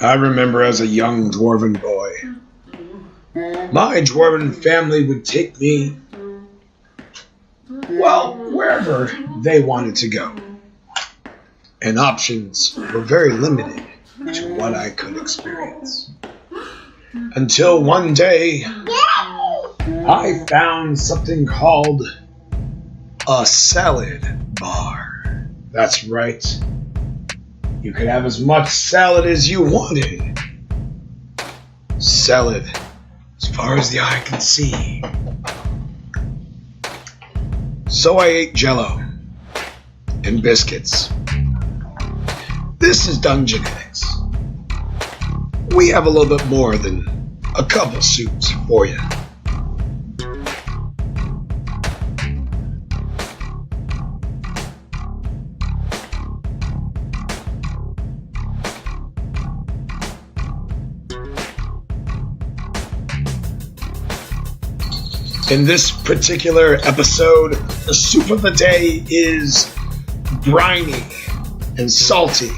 I remember as a young dwarven boy, my dwarven family would take me, well, wherever they wanted to go. And options were very limited to what I could experience. Until one day, I found something called a salad bar. That's right. You could have as much salad as you wanted. Salad as far as the eye can see. So I ate Jell-O and biscuits. This is Dungeonetics. We have a little bit more than a couple soups for you. In this particular episode, the soup of the day is briny and salty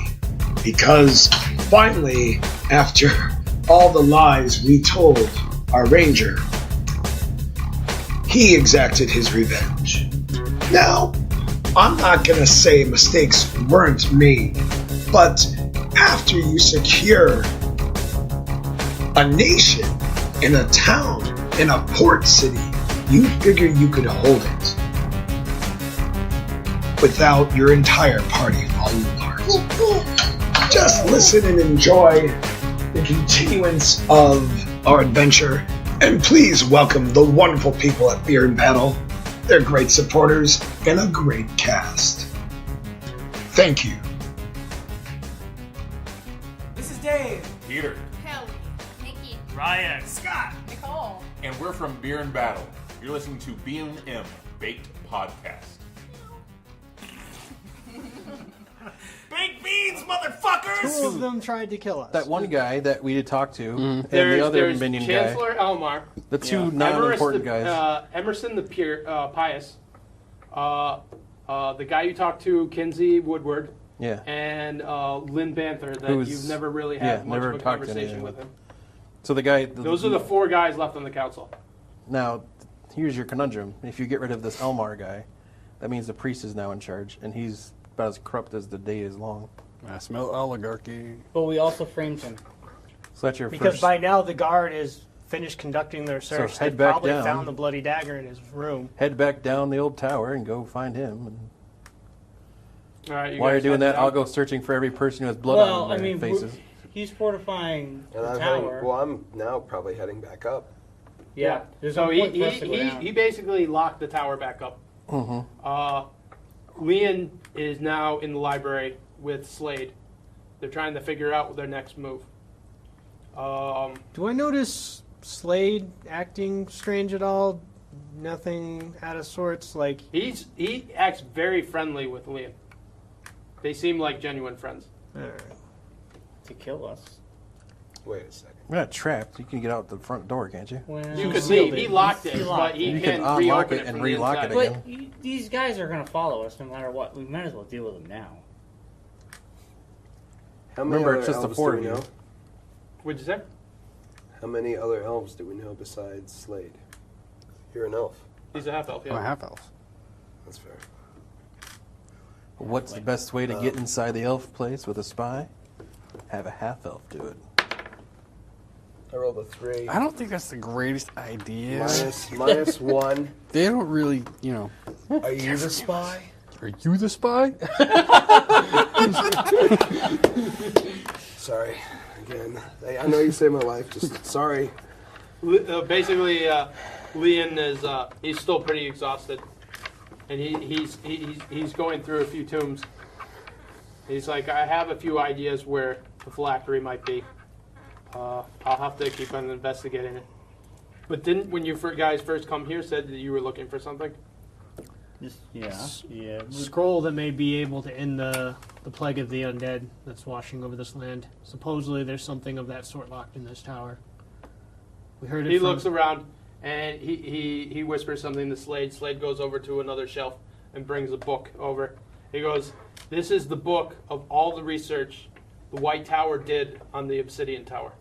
because finally, after all the lies we told our ranger, he exacted his revenge. Now, I'm not going to say mistakes weren't made, but after you secure a nation in a town, in a port city, you figure you could hold it without your entire party falling apart. Just listen and enjoy the continuance of our adventure, and please welcome the wonderful people at Beer and Battle. They're great supporters and a great cast. Thank you. This is Dave. Peter. Kelly. Nikki. Ryan. Scott. Nicole. And we're from Beer and Battle. You're listening to B&M Baked Podcast. Baked beans, motherfuckers! Two of them tried to kill us. That one guy that we did talk to, and There's the other minion Chancellor guy. Elmar. The two non-important guys. Emerson the Pious. The guy you talked to, Kingsley Woodward. Yeah. And Lynn Banther, that you've never really had much never of a talked to conversation anyone. with him. So the guy... Those are the four guys left on the council. Now, here's your conundrum. If you get rid of this Elmar guy, that means the priest is now in charge, and he's about as corrupt as the day is long. I smell oligarchy. But we also framed him. So that's your Because first... by now the guard is finished conducting their search. So head They back probably down. found the bloody dagger in his room. Head back down the old tower and go find him. And All right, while you're guys doing head that, down. I'll go searching for every person who has blood Well, on their I mean, faces. he's fortifying And the I'm tower. I'm now probably heading back up. Yeah. There's So no he, point for us to go he, down. he basically locked the tower back up. Leon is now in the library with Slade. They're trying to figure out their next move. Do I notice Slade acting strange at all? Nothing out of sorts? Like He acts very friendly with Leon. They seem like genuine friends. Alright. To kill us. Wait a second. We're not trapped. You can get out the front door, can't you? Well, You could sealed leave. it. He locked it, He but locked he You can can unlock reopen it it and from relock the it inside. again. But these guys are going to follow us no matter what. We might as well deal with them now. How many Remember, other it's just the elves four do of we you. know? What'd you say? How many other elves do we know besides Slade? You're an elf. He's a half elf. I'm a Yeah. half elf. That's fair. What's the best way to get inside the elf place with a spy? Have a half elf do it. I rolled a 3. I don't think that's the greatest idea. Minus 1. They don't really, Are you the spy? Are you the spy? Sorry. Again. I know you saved my life. Just sorry. Basically, Leon is he's still pretty exhausted, and he's going through a few tombs. He's like, I have a few ideas where the phylactery might be. I'll have to keep on investigating it. But didn't when you guys first come here said that you were looking for something? Yeah. Scroll that may be able to end the plague of the undead that's washing over this land. Supposedly there's something of that sort locked in this tower. We heard it He from... looks around and he whispers something to Slade. Slade goes over to another shelf and brings a book over. He goes, "This is the book of all the research the White Tower did on the Obsidian Tower.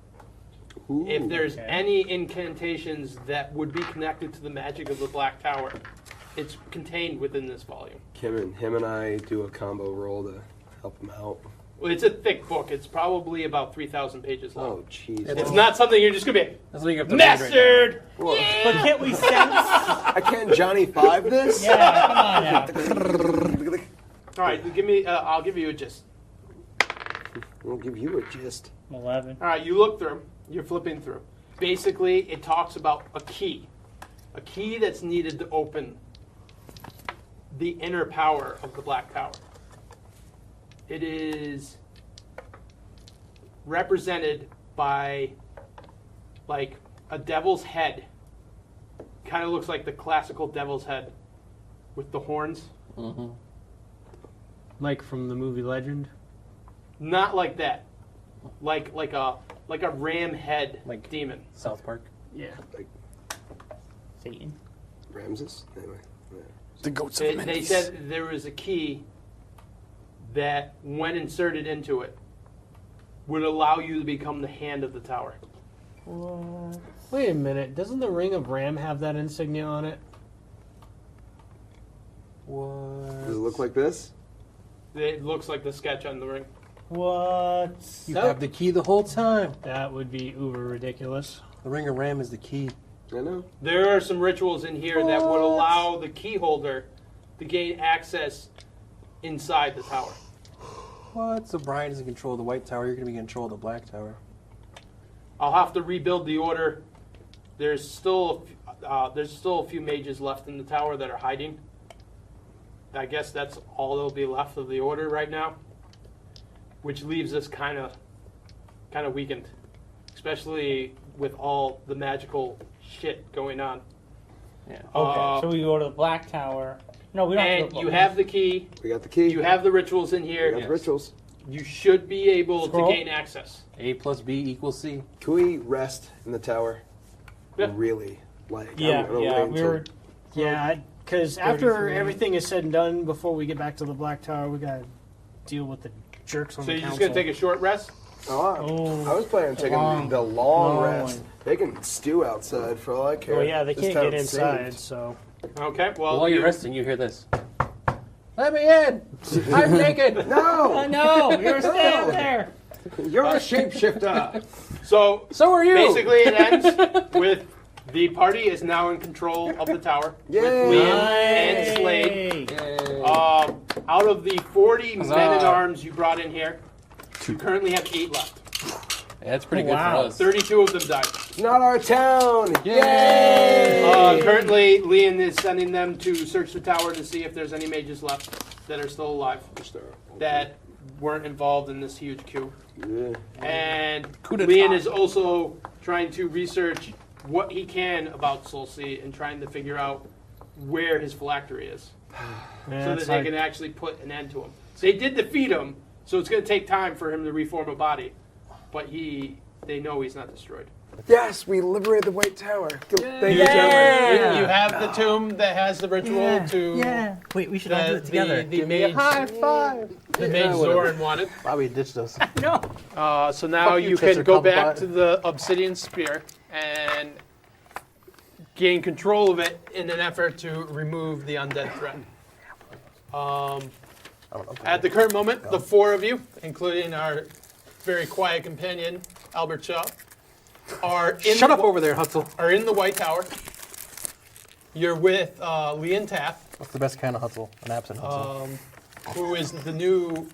Ooh. If there's any incantations that would be connected to the magic of the Black Tower, it's contained within this volume. Him and I do a combo roll to help him out. Well, it's a thick book. It's probably about 3,000 pages long. Oh, jeez. It's not something you're just going to be, That's what you have to read right now. mastered! Well, But can't we sense? I can't Johnny 5 this? Yeah, come on now. All right, give me. I'll give you a gist. I'll give you a gist. 11. All right, you look through. You're flipping through. Basically, it talks about a key that's needed to open the inner power of the Black Tower. It is represented by like a devil's head. Kind of looks like the classical devil's head with the horns. Mm-hmm. Like from the movie Legend. Not like that. Like a ram head Like demon. South Park. Yeah. Satan. Ramses? Anyway. Yeah. The goats of They said there was a key that, when inserted into it, would allow you to become the hand of the tower. Wait a minute. Doesn't the Ring of Ram have that insignia on it? What? Does it look like this? It looks like the sketch on the ring. What? You have the key the whole time. That would be uber ridiculous. The Ring of Ram is the key. I know. There are some rituals in here that would allow the key holder to gain access inside the tower. What? So Bryon is in control of the White Tower. You're going to be in control of the Black Tower. I'll have to rebuild the order. There's still a few mages left in the tower that are hiding. I guess that's all that'll be left of the order right now, which leaves us kind of weakened, especially with all the magical shit going on. Yeah. Okay, so we go to the Black Tower. No, we don't have to And go you have the key. We got the key. You have the rituals in We here. got the rituals. You should be able Scroll. to gain access. A plus B equals C. Can we rest in the tower? Yeah. Really? Like, Yeah, I'm gonna yeah, wait we until- were. Yeah, because after 33. everything is said and done, before we get back to the Black Tower, we gotta deal with the jerks on So the you're just council. going to take a short rest? Oh, I was planning on taking Long. the long Long rest. They can stew outside for all I care. Well, yeah, they This can't get town's inside, saved. so... Okay, well, While you're resting, you hear this. Let me in! I'm naked! No! No, you're staying there. You're a shapeshifter! so So are you! basically it ends with the party is now in control of the tower. Yay! With Liam and Slade. Out of the 40 Huzzah. men-at-arms you brought in here, you currently have 8 left. Yeah, that's pretty Oh, good wow. for us. 32 of them died. Not our town! Yay! Currently, Liam is sending them to search the tower to see if there's any mages left that are still alive that weren't involved in this huge coup. Yeah. And Coup d'etat. Liam is also trying to research what he can about Soul Sea and trying to figure out where his phylactery is, Yeah, so it's that they like- can actually put an end to him. They did defeat him, so it's going to take time for him to reform a body, but they know he's not destroyed. Yes, we liberated the White Tower. Thank you, Yeah. gentlemen. You have the tomb that has the ritual to Yeah. Wait, we should all do it together. the mage, five! the mage Zoran wanted. Bobby ditched us. No. So now Fuck you, you Chester can go Cumberbat. back to the obsidian spear and gain control of it in an effort to remove the undead threat. At the current moment, the 4 of you, including our very quiet companion, Albert Shaw, are in Shut up over there, Hutsell. are in the White Tower. You're with Leon Taff, What's the best kind of Hutsell? An absent Hutsell. who is the new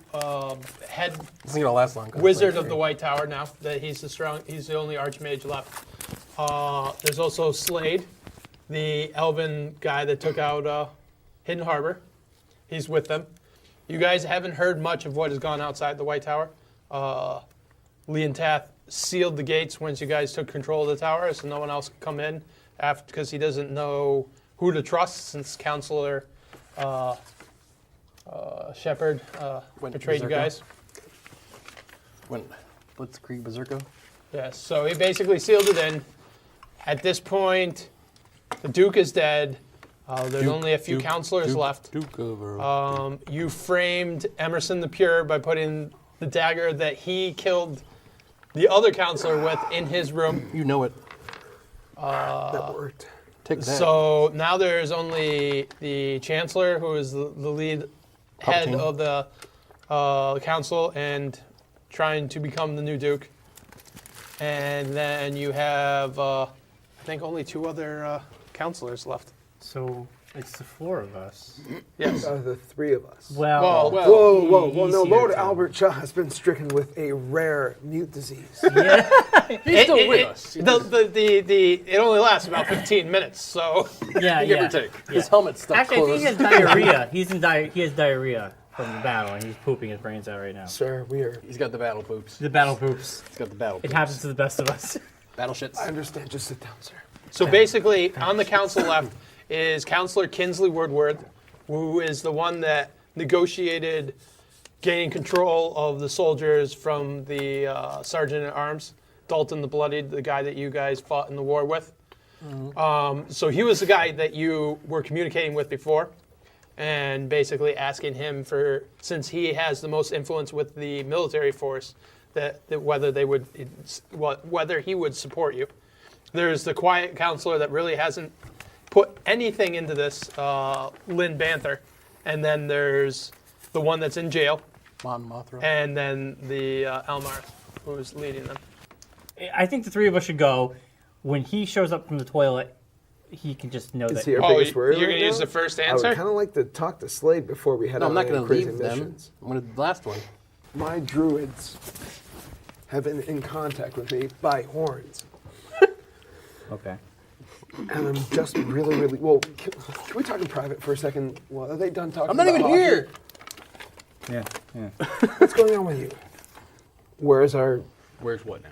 head This isn't gonna last long. 'cause it's wizard like of the White Tower now. That he's the only archmage left. There's also Slade, the elven guy that took out Hidden Harbor. He's with them. You guys haven't heard much of what has gone outside the White Tower. Leon Tath sealed the gates once you guys took control of the tower, so no one else could come in after, because he doesn't know who to trust since Counselor Shepard Went betrayed you berserker. guys. When Blitzkrieg Berserker. Yes, so he basically sealed it in. At this point, the Duke is dead. There's only a few counselors left. Duke over. You framed Emerson the Pure by putting the dagger that he killed the other counselor with in his room. You know it. That worked. Take that. So now there's only the Chancellor, who is the lead head Palpatine. of the council and trying to become the new Duke. And then you have, I think, only 2 other counselors left. So it's the 4 of us. Yes. The 3 of us. Well, Whoa. he's No, here Lord too. Albert Shaw has been stricken with a rare mute disease. He's still with us. It only lasts about 15 minutes, so Yeah, Give yeah. or take. Yeah. His helmet's stuck Actually, I closed. think he has diarrhea. He has diarrhea from the battle, and he's pooping his brains out right now. Sir, we are. He's got the battle poops. The battle poops. He's got the battle It poops. happens to the best of us. Battle shits. I understand. Just sit down, sir. So basically, on the council left is Councillor Kingsley Woodward, who is the one that negotiated gaining control of the soldiers from the Sergeant at Arms, Dalton the Bloodied, the guy that you guys fought in the war with. So he was the guy that you were communicating with before, and basically asking him for, since he has the most influence with the military force, that whether he would support you. There's the quiet counselor that really hasn't put anything into this, Lynn Banther, and then there's the one that's in jail, Mon Mothra. and then the Elmar, who's leading them. I think the 3 of us should go. When he shows up from the toilet, he can just know Is that. he our Oh, biggest worry you're right gonna use now? the first I would answer? kind of like to talk to Slade before we head No, on I'm not any going to crazy leave them. missions. I'm going to the last one. My druids have been in contact with me by horns. Okay. And I'm just really, well, can we talk in private for a second? Well, are they done talking I'm not about even hockey? here. Yeah. What's going on with you? Where's our... Where's what now?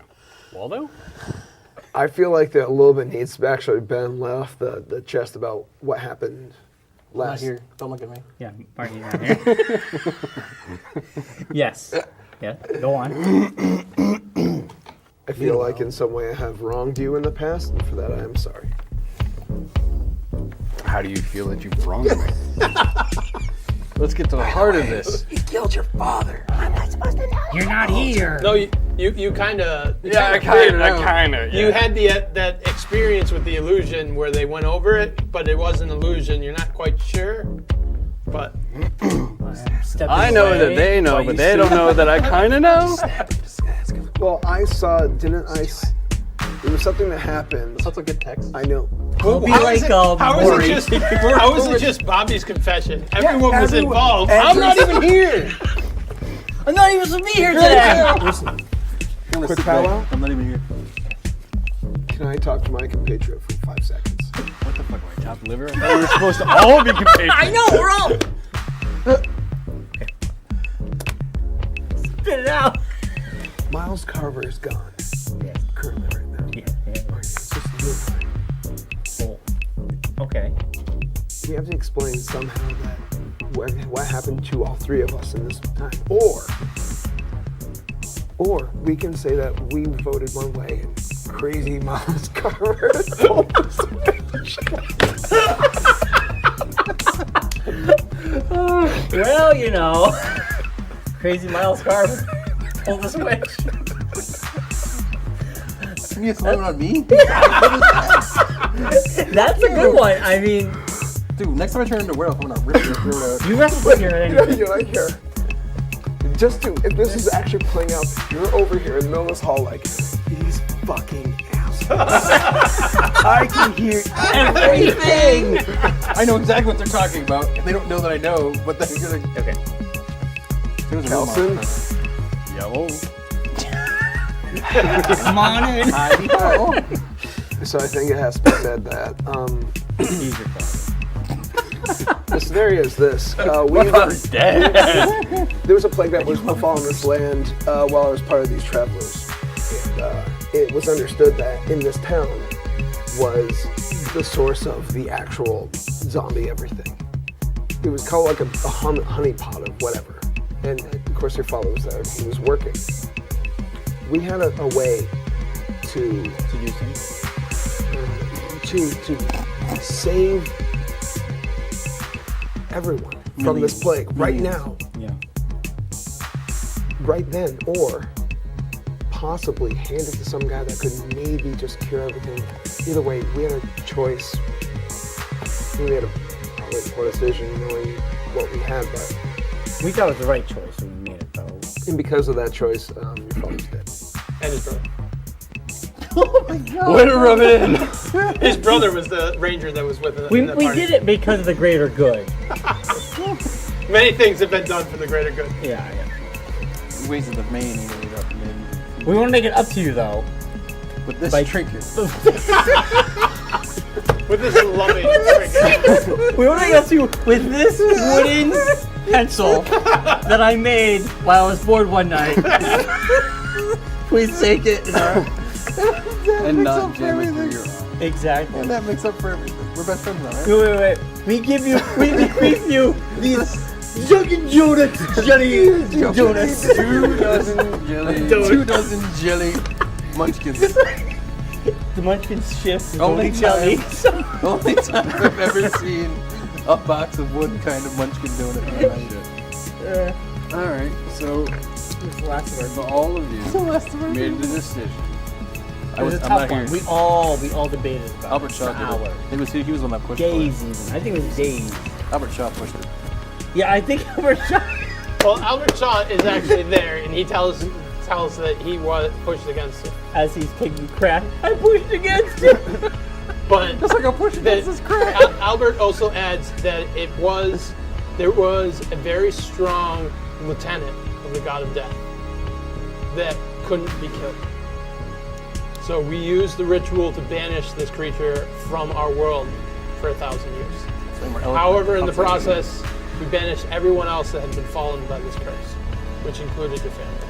Waldo? I feel like that a little bit needs to actually been let off the chest about what happened I'm not last... here. Don't look at me. Yeah, Mark, you're not here. Yes. Yeah, go on. I feel like in some way I have wronged you in the past, and for that I am sorry. How do you feel that you've wronged me? Let's get to the heart of this. You killed your father. You're not here. No, you kind of. Yeah, I kind of. You had that experience with the illusion where they went over it, but it was an illusion. You're not quite sure, but I know that they know, but they don't know that I kind of know. Well, I saw, didn't I... There was something that happened. That's a good text. I know. We'll be how like is it just Bobby's confession? Everyone was everyone- involved. I'm not even here. I'm not even supposed to be here today. Quick powwow. I'm not even here. Can I talk to my compatriot for 5 seconds? What the fuck am I, top liver? I thought we were supposed to all be compatriots. I know, we're all. Spit it out. Miles Carver is gone. Yeah. Currently right now. Yeah. It's just you and I. Cool. Okay. We have to explain somehow that what happened to all 3 of us in this time. Or we can say that we voted one way and crazy Miles Carver told us Well, you know, crazy Miles Carver pulled the switch. You throwing on me? That's a good one. I mean, Dude, next time I turn into a werewolf, I'm going to rip your throat out. you have to put here at anything. you don't care. Just to, if this is actually playing out, you're over here in the middle of this hall like, these fucking assholes. I can hear Everything. I know exactly what they're talking about, and they don't know that I know, but then you're like, Okay. there's a Kelson. Yellow. Come on in. So I think it has to be said that He's your father. the scenario is this. Dead. There was a plague that was befallen this land while I was part of these travelers. And it was understood that in this town was the source of the actual zombie everything. It was called like a honey pot of whatever. And of course your father was there. He was working. We had a way to use him. to save everyone from this plague right now. Yeah. right then, or possibly hand it to some guy that could maybe just cure everything. Either way, we had a choice. We had a probably poor decision knowing what we had, but We thought it was the right choice when we made it, though. and because of that choice, your father's dead. And his brother. Way to rub it in. His brother was the ranger that was with him. We did it because of the greater good. Many things have been done for the greater good. Yeah. Ways of the main ended up in We want to make it up to you, though. with this By- trinket. With this loving trinket. We want to make it up to you with this wooden pencil that I made while I was bored one night. Please take it. And not jam it through your arm. Exactly. And that makes up for everything. We're best friends now, right? Wait. We give you these Dunkin' Donuts jelly donuts. 2 dozen jelly. 2 dozen jelly munchkins. The Munchkins shift is Only only jelly. Only time I've ever seen a box of one kind of munchkin donut in my life. All right, so It's the last of our all of you made the decision. It was a I'm tough not one. here. We all debated about Albert it Shaw for did hours. it. He was the one that pushed for Days it. even. I think it was days. Albert Shaw pushed it. Yeah, I think Albert Shaw. Well, Albert Shaw is actually there, and he tells that he was pushed against it. As he's taking crap, I pushed against it. But Just like a push against this crap. Albert also adds that there was a very strong lieutenant of the god of death that couldn't be killed. So we used the ritual to banish this creature from our world for 1,000 years. However, in the process, we banished everyone else that had been fallen by this curse, which included your family.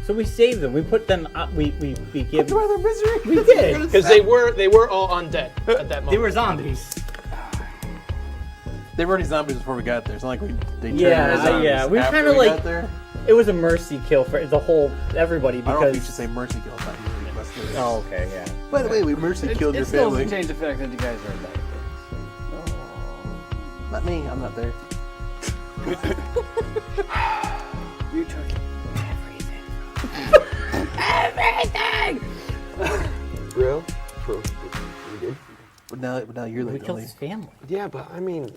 So we saved them. We put them up. We gave them. their misery. We did. Because they were all undead at that moment. They were zombies. They were already zombies before we got there. It's not like they turned Yeah, into zombies yeah. We after kind of we like. got there. It was a mercy kill for the whole everybody I don't know if you because. should say mercy kill. It's not usually the best way. Oh, okay, yeah. By the way, we mercy killed your It still family. doesn't change the fact that you guys are bad. Not me. I'm not there. You took it. Real? We did? But now you're We the killed only. his family. Yeah, but I mean,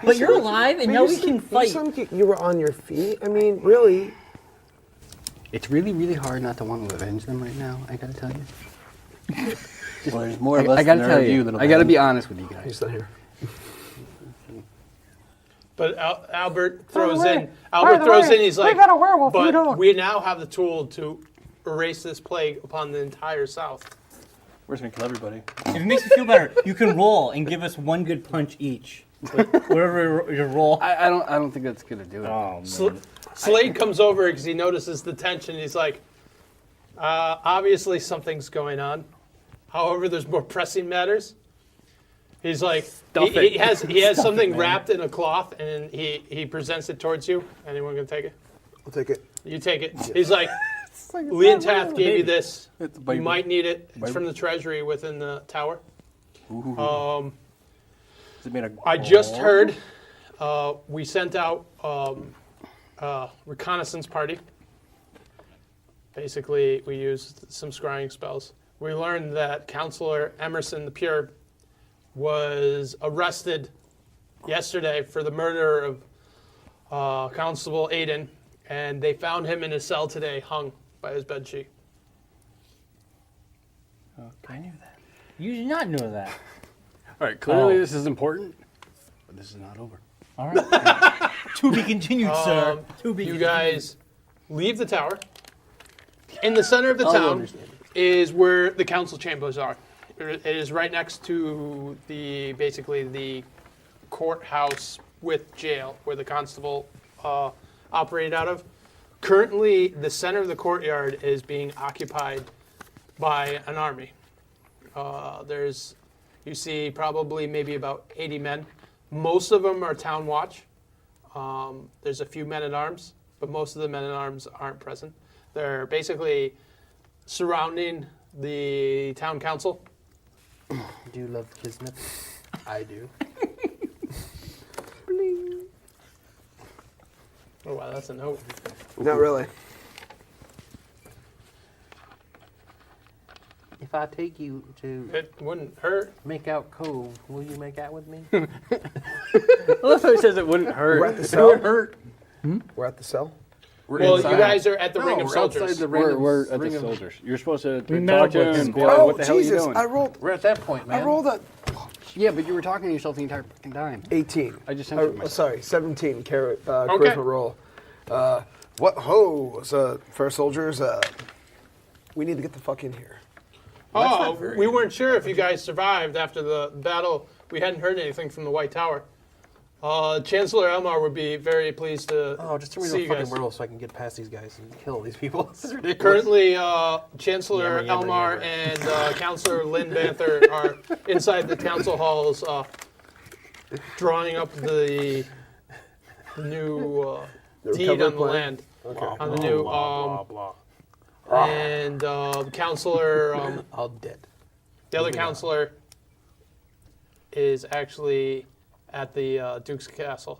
But you're alive, and now we can fight. You were on your feet. I mean, really. It's really, really hard not to want to avenge them right now, I gotta tell you. Well, there's more of us I gotta than tell there are you, than I gotta them. be honest with you guys. He's not here. But Albert throws in. Albert throws in. He's like, "We got a werewolf. But we now have the tool to erase this plague upon the entire South." We're just gonna kill everybody. If it makes you feel better, you can roll and give us one good punch each. Whatever you roll. I don't think that's gonna do it. Oh man. Slade comes over because he notices the tension. He's like, "Obviously something's going on. However, there's more pressing matters." He's like, he has something wrapped in a cloth, and he presents it towards you. Anyone gonna take it? I'll take it. You take it. He's like, Lee and Taft gave you this. It's a You baby. might need it. It's Baby. from the treasury within the tower. Is it made of I just gold? heard we sent out reconnaissance party. Basically, we used some scrying spells. We learned that Counselor Emerson the Pure was arrested yesterday for the murder of Constable Aiden, and they found him in his cell today, hung by his bedsheet. I knew that. You did not know that. All right, clearly Oh. this is important, but this is not over. All right. To be continued, sir. To be You continued. guys leave the tower. In the center of the I'll town understand. is where the council chambers are. It is right next to basically the courthouse with jail, where the constable operated out of. Currently, the center of the courtyard is being occupied by an army. You see probably maybe about 80 men. Most of them are town watch. There's a few men-at-arms, but most of the men-at-arms aren't present. They're basically surrounding the town council. Do you love Kismet? I do. Oh, wow, that's a note. Not really. If I take you to It wouldn't hurt. make out Cove, will you make out with me? I love how he says it wouldn't hurt. We're at the It cell. would hurt. We're at the cell. We're Well, inside. you guys are at the ring of we're soldiers. outside the We're at ring the of- soldiers. You're supposed to We met talk up to with him him. and be like, Oh, what the hell are you Jesus. doing? I rolled. We're at that point, man. I rolled a Yeah, but you were talking to yourself the entire fucking time. 18. I just censored myself. Sorry, 17 charisma roll. What ho? So, first soldiers, we need to get the fuck in here. Oh, we weren't sure if you guys survived after the battle. We hadn't heard anything from the White Tower. Chancellor Elmar would be very pleased to just tell me see the you fucking guys. world so I can get past these guys and kill these people. This is ridiculous. Currently, Chancellor Yammer, Elmar yammer. and Councillor Lynn Banther are inside the council halls drawing up the new deed on the plan? land. Okay. On the new, and Councillor, All dead. the other councillor is actually at the Duke's Castle.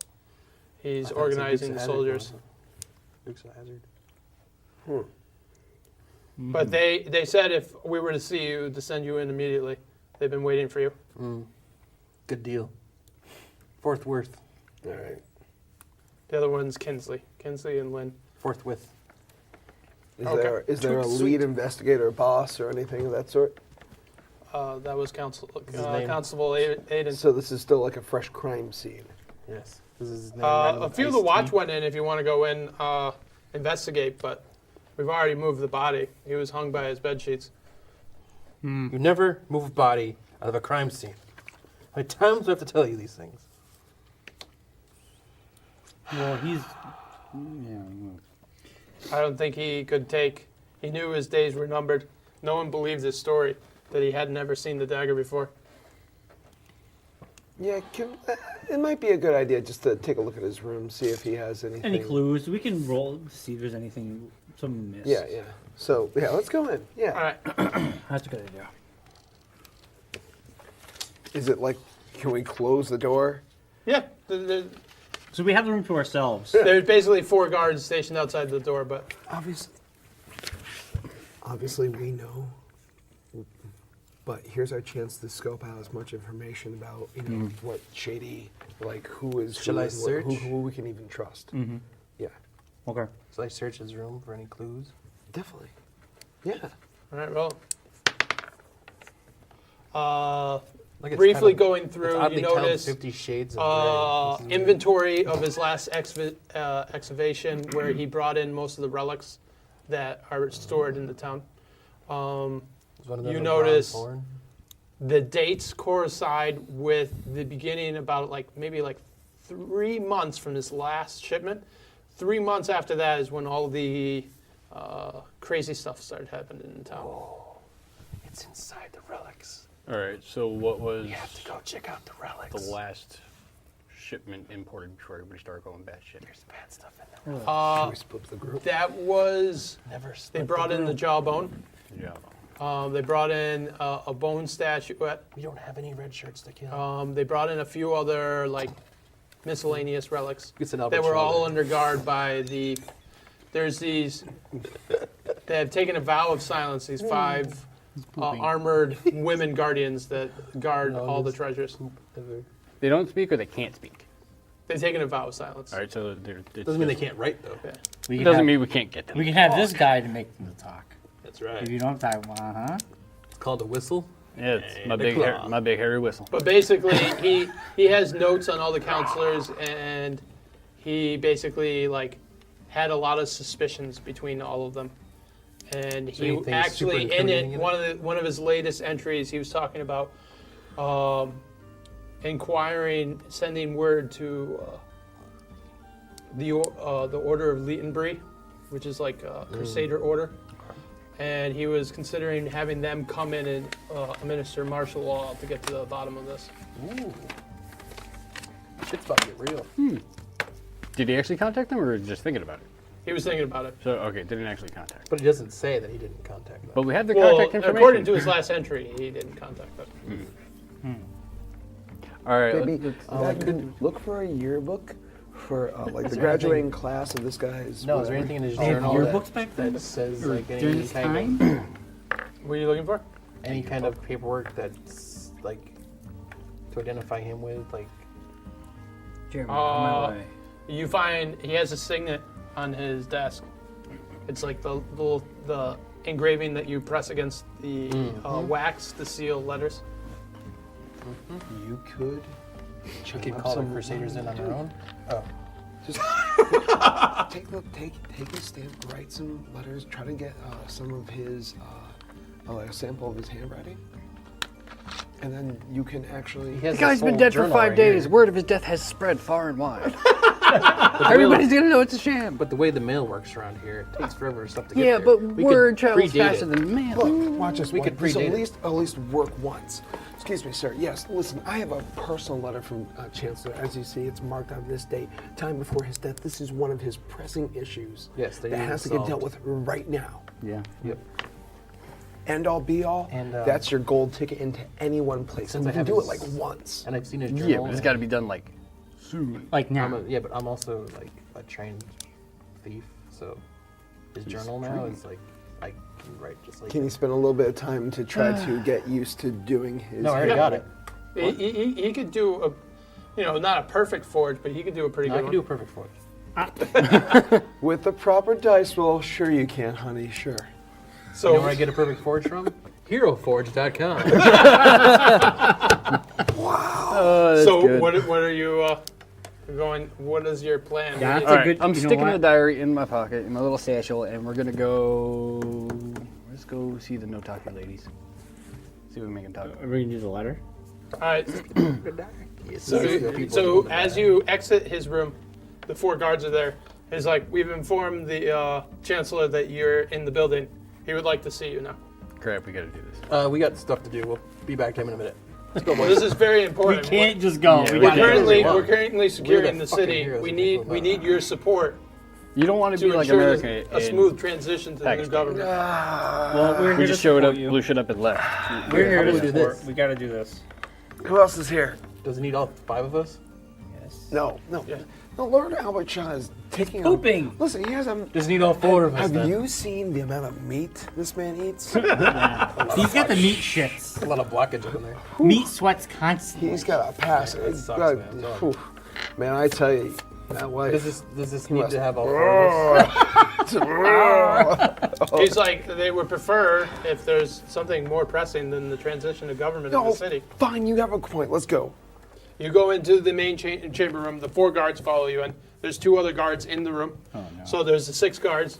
He's organizing the soldiers. Duke's a hazard. But they said if we were to see you, to send you in immediately. They've been waiting for you. Good deal. Fourth worth. All right. The other one's Kingsley. Kingsley and Lynn. Fourth with. Okay. Is there a Sweet. lead investigator, boss, or anything of that sort? That was Constable name? Aiden. So this is still like a fresh crime scene. Yes. This is his name. A few of the watch went in if you want to go in, investigate, but we've already moved the body. He was hung by his bed sheets. You never move a body out of a crime scene. How many times do I have to tell you these things? Well, he's. I don't think he could take. He knew his days were numbered. No one believed his story that he had never seen the dagger before. Yeah, it might be a good idea just to take a look at his room, see if he has anything. Any clues? We can roll to see if there's anything some missed. Yeah, yeah. So, yeah, let's go in. Yeah. All right. That's a good idea. Is it like, can we close the door? Yeah. So we have the room to ourselves. There's basically 4 guards stationed outside the door, but Obviously, we know. But here's our chance to scope out as much information about, what shady, like who is Shall who I and search? who we can even trust. Yeah, Okay. So I search his room for any clues. definitely. Yeah. all right, roll. Like it's Briefly kind of- going it's through, oddly you titled notice 50 Shades of Grey. inventory of his last excavation where he brought in most of the relics that are stored in the town. Was one of them you a notice- bronze horn? The dates coincide with the beginning about maybe 3 months from this last shipment. 3 months after that is when all the crazy stuff started happening in town. It's inside the relics. All right, so what was You have to go check out the relics. the last shipment imported before everybody started going batshit? There's bad stuff in there. Can we split the group? That was, Never they split brought in the group. jawbone. Yeah. They brought in a bone statuette. We don't have any red shirts to kill. They brought in a few other miscellaneous relics It's an that Albert were all Schweitzer. under guard by the. There's these. They have taken a vow of silence. These 5 armored women guardians that guard all the treasures. They don't speak or they can't speak. They've taken a vow of silence. All right, so Doesn't mean they can't write though. Yeah. We It can doesn't have, mean we can't get them. we can have this guy to make them talk. That's right. If you don't talk, It's called a whistle. Yeah, it's my And a big, claw. my big hairy whistle. But basically, he has notes on all the counselors, and he basically had a lot of suspicions between all of them. And he anything actually super in incriminating it in one of his latest entries, he was talking about inquiring, sending word to the Order of Leitenbrie, which is like a Crusader order. And he was considering having them come in and administer martial law to get to the bottom of this. Ooh. Shit's about to get real. Did he actually contact them or just thinking about it? He was thinking about it. So, okay, didn't actually contact. But he doesn't say that he didn't contact them. But we have the Well, contact information. according to his last entry, he didn't contact them. All right, Maybe I could look for a yearbook For like the graduating class of this guy's. No, is there anything in his They have journal yearbooks back then? that says Or like during any this kind time? of What are you looking for? any kind of paperwork that's like to identify him with, like? Jeremy, on my way. You find he has a signet on his desk. It's like the engraving that you press against the wax to seal letters. You could. You chum could up call the some Crusaders in on their own. Oh, Just take a stamp, write some letters, try to get some of his, like a sample of his handwriting, and then you can actually. he has The guy's this been whole dead for journal 5 right days. here. Word of his death has spread far and wide. Everybody's gonna know it's a sham. But the way the mail works around here, it takes forever or stuff to get Yeah, there. but We word could travels predate faster it. than mail. Look, watch this. We one. could This predate at least work once. Excuse me, sir. Yes, listen. I have a personal letter from Chancellor. As you see, it's marked on this date, time before his death. This is one of his pressing issues. Yes, they that need has to it get dealt solved. with right now. Yeah. Yep. End all, be all. And, that's your gold ticket into any one place. Since And I you can have do it his- like once. And I've seen his journal. Yeah, but it's got to be done like soon. Like now. Yeah, but I'm also like a trained thief, so his journal now is like I can write just like. Can you spend a little bit of time to try to get used to doing his? No, I already got it. He could do a, not a perfect forge, but he could do a pretty No, I good can one. do a perfect forge. With the proper dice roll, sure you can, honey. Sure. So You know where I get a perfect forge from? HeroForge.com. Oh, that's so good. what are you going? What is your plan? That's All a right, good. I'm you know sticking what? the diary in my pocket, in my little satchel, and we're gonna go. Let's go see the no-talkie ladies. See if we can make them talk. Are we gonna do the letter? All right. Yes, So as you exit his room, the 4 guards are there. He's like, we've informed the Chancellor that you're in the building. He would like to see you now. Crap, we gotta do this. we got stuff to do. We'll be back to him in a minute. Let's go, Well, boys. this is very We important. can't just go. Yeah, we we gotta can't. We're currently securing the fucking city. heroes We of need people. we need your support You don't want to to be like ensure America. a smooth transition to the new Pakistan. government. Well, we're here We to just showed support up, you. blew shit up, and left. We're here How to do we do support. this? We gotta do this. Who else is here? Does it need all 5 of us? Yes. No. Yeah. No, Lord Albert Shah is taking Pooping. Listen, he has a. Does it need all 4 of us Have then? you seen the amount of meat this man eats? Yeah. He's got the meat shits. A lot of blockage up in there. Meat sweats constantly. He's got a pass. Yeah, that It's sucks, got- man. Sorry. whew. Man, I tell you, that wife. Does this He need must- to have all 4 of us? He's like, they would prefer if there's something more pressing than the transition of government in No, the city. fine, you have a point. Let's go. You go into the main chamber room. The 4 guards follow you in. There's 2 other guards in the room. Oh, no. So there's the 6 guards.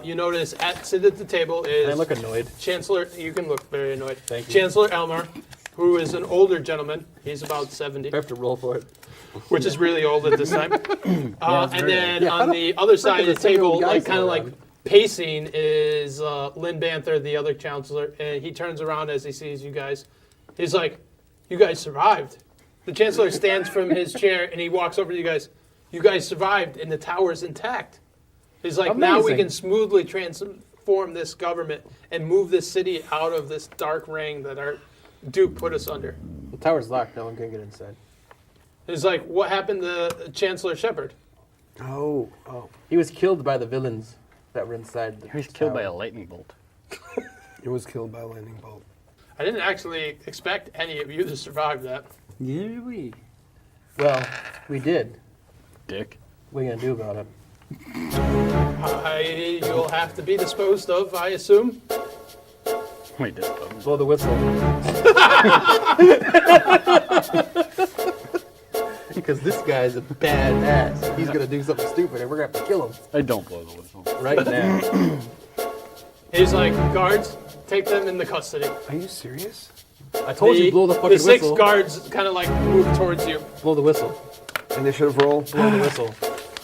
You notice sit at the table is I look annoyed. Chancellor. You can look very annoyed. Thank you. Chancellor Elmar, who is an older gentleman. He's about 70, I have to roll for it. which is really old at this time. And then Yeah, on the other side of the is the single table, guy like still kind of like around? pacing, is Lynn Banther, the other chancellor, and he turns around as he sees you guys. He's like, "You guys survived." The chancellor stands from his chair and he walks over to you guys. "You guys survived, and the tower's intact." He's like, "Now we Amazing. can smoothly transform this government and move this city out of this dark ring that our Duke put us under." The tower's locked. No one can get inside. He's like, "What happened to Chancellor Shepard?" Oh. He was killed by the villains that were inside the He was killed by a tower. lightning bolt. It was killed by a lightning bolt. I didn't actually expect any of you to survive that. Yeah, we. Well, we did. Dick. What are you going to do about it? You'll have to be disposed of, I assume. Wait, Dick. Blow the whistle. Because this guy's a badass. He's going to do something stupid and we're going to have to kill him I don't blow the whistle. right now. He's like, "Guards, take them into custody." Are you serious? I told you, blow the fucking The 6 whistle. guards kind of like move towards you. Blow the whistle. Initiative roll. Blow the whistle.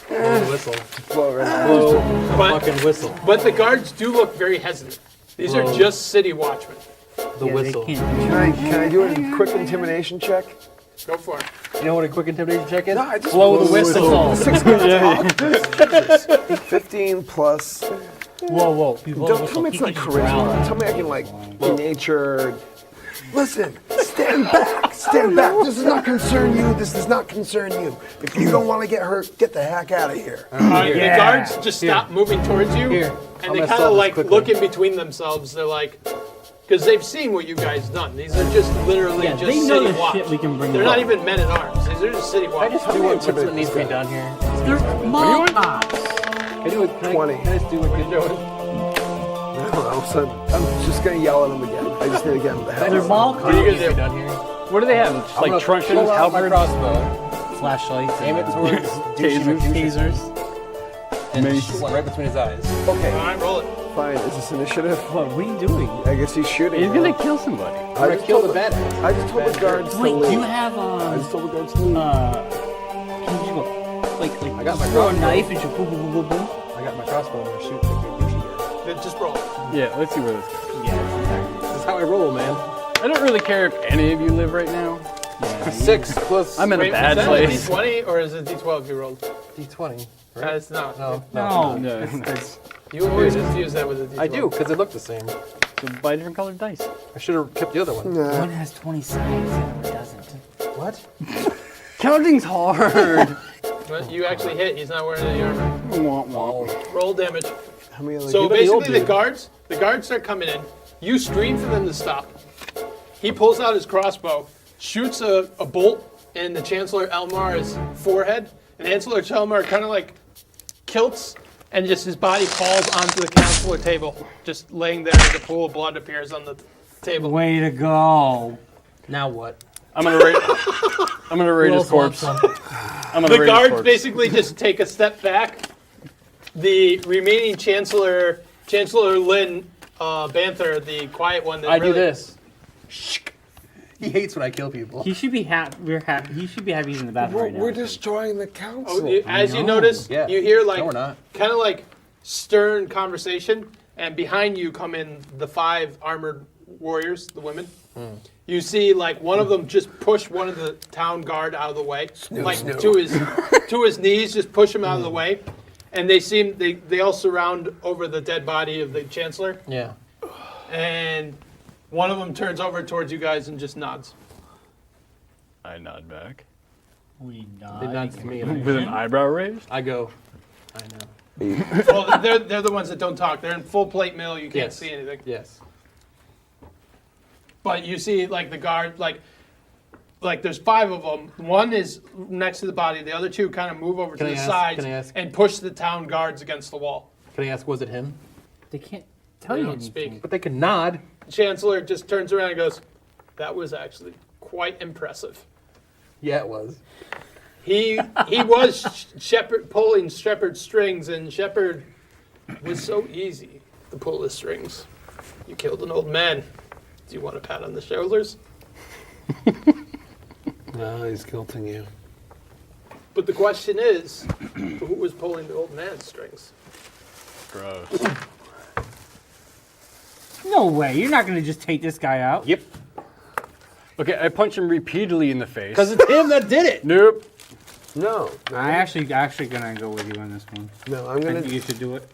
Blow the whistle. Blow right now. Blow the But- fucking whistle. But the guards do look very hesitant. These are Whoa. just city watchmen. The Yeah, whistle. They You can't. Can I do a quick intimidation check? Go for it. know what a quick intimidation check is? No, I just Blow the whistle. 6 guys talk. 15 plus. Whoa. You blow the Don't whistle, tell me it's he like can just growl. charisma. Tell me I can like nature. Listen, stand back. Stand back. This does not concern you. This does not concern you. If you don't want to get hurt, get the heck out of here. The guards just stop moving towards you, and they kind of like look in between themselves. They're like, because they've seen what you guys done. These are just literally just they know city the watch. shit we can bring They're them not up. even men at arms. These are just city watch. I just do what's what needs to be done here. They're mall cops. Can I do it? 20. Can I just do what you're doing? I don't know, so I'm just going to yell at him again. I just need to get him the hell They're out. mall What are you cops. gonna do done here? What do they have? Just like truncheons, pull out my halberds, crossbow, Flashlights. aim it towards tasers. and shoot one right between his eyes. Okay, All right, roll it. fine. Is this initiative? What are you doing? I guess he's shooting. He's now. gonna kill somebody. I'm gonna kill the bad guy. I just told the guards to Wait, leave. do you have I just told the guards to leave. can you go like I got my throw a crossbow. knife and just boom boom boom boom boom? I got my crossbow and I'm gonna shoot the douchey guy. Then just roll. Yeah, let's see where this goes. Yeah, exactly. This is how I roll, man. I don't really care if any of you live right now. 6 plus. I'm in a Wait, bad is that place. a D20 or is it D12 you rolled? D20. It's not. No. No. It's You always confuse that with a D12. I do, because they look the same. so buy different colored dice. I should have kept the other one. One has 20 sides, the other doesn't. What? Counting's hard. But you actually hit. He's not wearing any armor. Roll damage. How many other So Even the old basically, dude. the guards start coming in. You scream for them to stop. He pulls out his crossbow, shoots a bolt in the Chancellor Elmar's forehead, and Chancellor Elmar kind of like kilts, and just his body falls onto the Chancellor table, just laying there as a pool of blood appears on the table. Way to go. Now what? I'm gonna raid his corpse. I'm gonna The raid his guards corpse. basically just take a step back. The remaining Chancellor Lynn Banther, the quiet one that I really, do this. He hates when I kill people. He should be happy. We're happy. He should be happy he's in the bathroom right now. We're destroying the council. Oh, as you know. notice, Yeah. you hear No, we're not. kind of like stern conversation, and behind you come in the 5 armored warriors, the women. You see, like one of them just push one of the town guard out of the way, to his knees, just push him out of the way, and they all surround over the dead body of the Chancellor, Yeah. and one of them turns over towards you guys and just nods. I nod back We They nod. nod to me. with an eyebrow raised. I go. I know. Well, they're the ones that don't talk. They're in full plate mail. You can't Yes. see anything. Yes. But you see, like the guard, like there's 5 of them. One is next to the body. The other 2 kind of move over to Can I the ask- sides can I ask- and push the town guards against the wall. Can I ask, was it him? They can't tell They you don't anything. speak. But they can nod. Chancellor just turns around and goes, "That was actually quite impressive." Yeah, it was. He was pulling Shepard's strings, and Shepard was so easy to pull his strings. You killed an old man. Do you want a pat on the shoulders? No, he's guilting you. But the question is, who was pulling the old man's strings? Gross. No way. You're not going to just take this guy out. Yep. Okay, I punch him repeatedly in the face. Because it's him that did it. Nope. No. I actually gonna go with you on this one. No, I'm I gonna. think you should do it.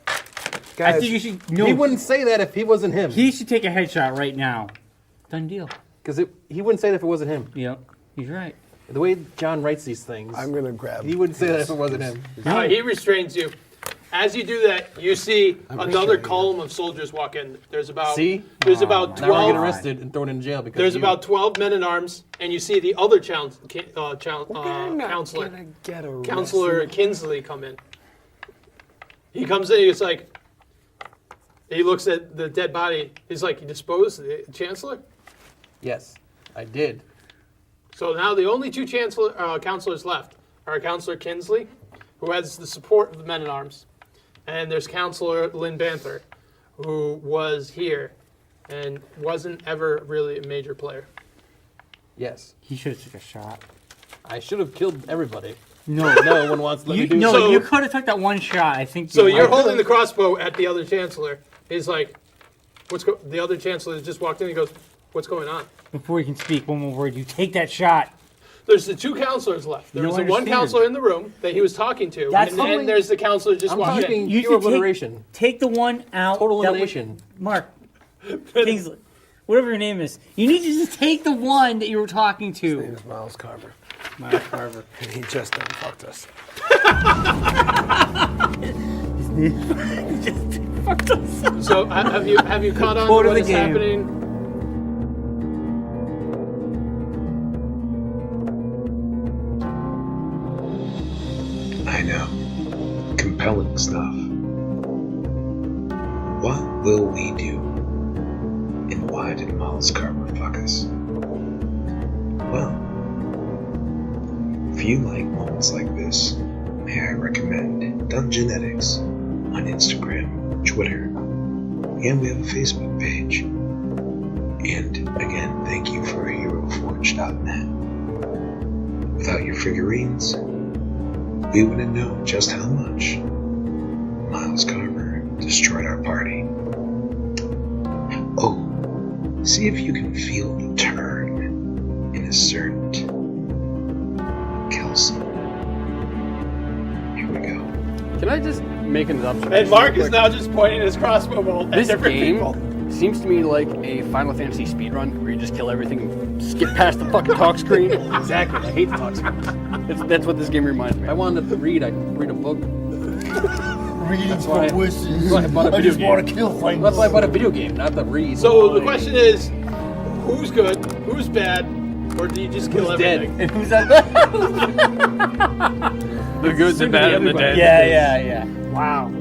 Guys, I think you should. No, He wouldn't say that if he wasn't him. he should take a headshot right now. Done deal. Because he wouldn't say that if it wasn't him. Yep, he's right. The way John writes these things, I'm gonna grab. he wouldn't say that if it wasn't him. He restrains you. As you do that, you see another restraining column of soldiers walk in. There's about See? There's about Now we're 12. getting arrested and thrown in jail because There's you- about 12 men in arms, and you see the other counselor, Get a Counselor Kingsley, come in. He comes in. He's like, he looks at the dead body. He's like, "You disposed the Chancellor?" Yes, I did. So now the only 2 counselors left are Counselor Kingsley, who has the support of the men at arms, and there's Counselor Lynn Banther, who was here and wasn't ever really a major player. Yes. He should have took a shot. I should have killed everybody. No, No one wants to let me do no, So- you could have took that one shot. I think. So you you're might- holding the crossbow at the other Chancellor. He's like, the other Chancellor just walked in. He goes, "What's going on?" Before you can speak one more word, you take that shot. There's the 2 counselors left. There You was don't the one understand. counselor in the room that he was talking to, That's and totally- then there's the counselor just I'm walked talking in. You pure should take- obliteration. Take the one out. Total that was- elimination. Mark. Kingsley. whatever your name is. You need to just take the one that you were talking His name to. is Miles Carver. Miles Carver. And he just done fucked us. Just fucked us. So have you caught on to Quote of what the is game. happening? I know. Compelling stuff. What will we do? And why did Miles Carver fuck us? Well, if you like moments like this, may I recommend Dungeonetics on Instagram, Twitter, and we have a Facebook page. And again, thank you for HeroForge.net. Without your figurines, we wouldn't know just how much Miles Carver destroyed our party. Oh, see if you can feel the turn in a certain Kelson. Here we go. Can I just make an observation? And Marc real is quick? now just pointing his crossbow bolt at This different game people. seems to me like a Final Fantasy speedrun where you just kill everything and skip past the fucking talk screen. Exactly. I hate the talk screen. That's what this game reminds me If I of. wanted to read, I'd read a book. Readings why- for wishes. that's why I bought a video game. want to kill things. That's why I bought a video game, not the read. So the question is, who's good, who's bad, or do you just kill everything? And who's that? The good, the bad, and the dead. Yeah. Wow.